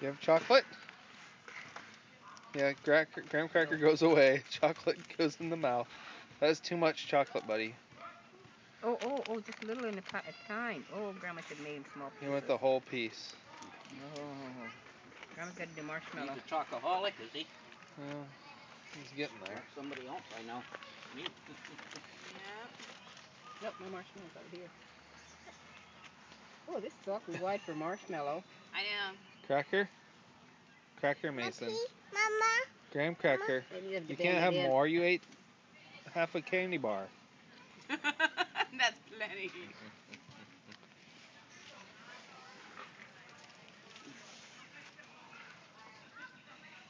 You have chocolate? Yeah, graham cracker goes away. Chocolate goes in the mouth. That is too much chocolate, buddy. Oh, just a little in a time. Oh, Grandma should have made him small pieces. You want the whole piece. Oh. Grandma's got to do marshmallow. He's a chocoholic, is he? Well, he's getting there. Or somebody else I know. Me. Yeah. Nope, no marshmallows out here. Oh, this is awfully wide for marshmallow. I know. Cracker? Cracker, Mason. Mama. Graham cracker. You can't have more. You ate half a candy bar. That's plenty.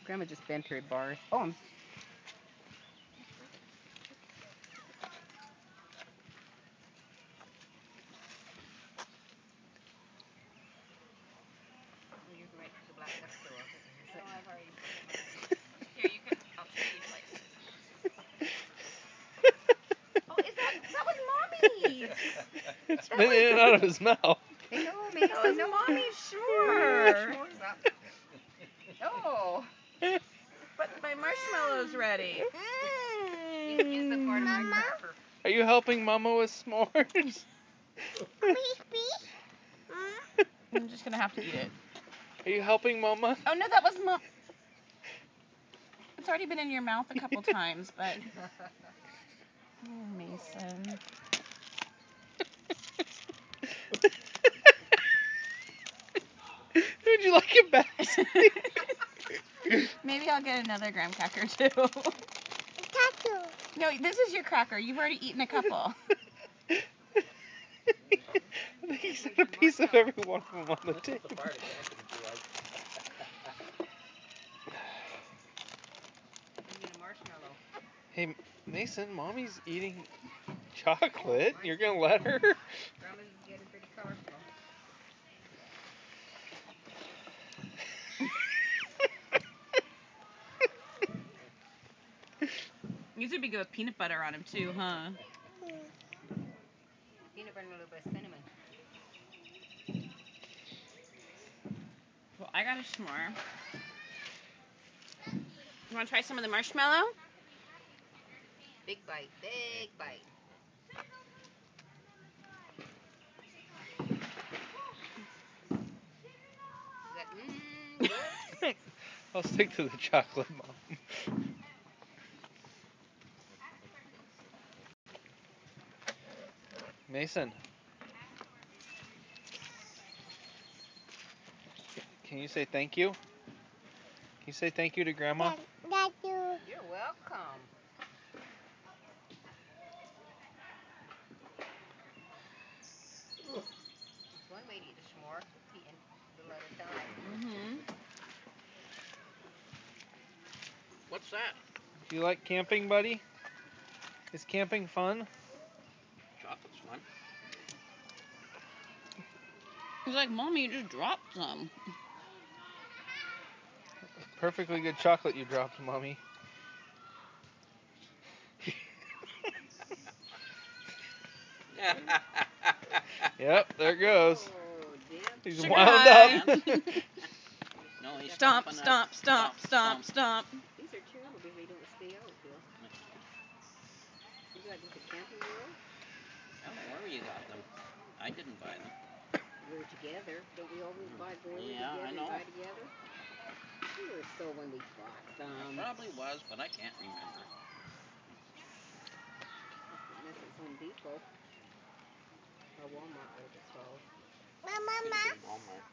Grandma just bent her bars. Oh, I'm... You're right to the black duck door. No, I've already. Here, you can. I'll show you places. Oh, that was Mommy's? It's been in and out of his mouth. I know, Mason. That was Mommy's, sure. Oh. But my marshmallow's ready. You can use the part of my cracker. Are you helping Mama with s'mores? I'm just gonna have to eat it. Are you helping Mama? Oh no, that was Mom. It's already been in your mouth a couple times, but. Oh, Mason. Would you like it back? Maybe I'll get another graham cracker too. No, this is your cracker. You've already eaten a couple. I think he said a piece of every one of them on the table. Hey, Mason, Mommy's eating chocolate. You're going to let her? Grandma's getting pretty colorful. These would be good with peanut butter on them too, huh? Peanut butter and a little bit of cinnamon. Well, I got a s'more. You want to try some of the marshmallow? Big bite, big bite. Good. I'll stick to the chocolate, Mom. Mason. Can you say thank you? Can you say thank you to Grandma? Thank you. You're welcome. One way to eat a s'more, eating a little at a time. Mm-hmm. What's that? Do you like camping, buddy? Is camping fun? Chocolate's fun. He's like, Mommy, you just dropped some. Perfectly good chocolate you dropped, Mommy. Yep, there it goes. Oh, damn. He's Sugar wound high. up. No, he's Stomp, stomping stomp, up. stomp, stomp, stomp. These are terrible because they don't stay out, Bill. You got into Camping World? I don't know where you got them. I didn't buy them. We're together. Don't we always buy together Yeah, I know. and buy together? We were so when we bought them. Probably was, but I can't remember. Unless it's Home Depot. Or Walmart, whatever it's called. Mama. Walmart.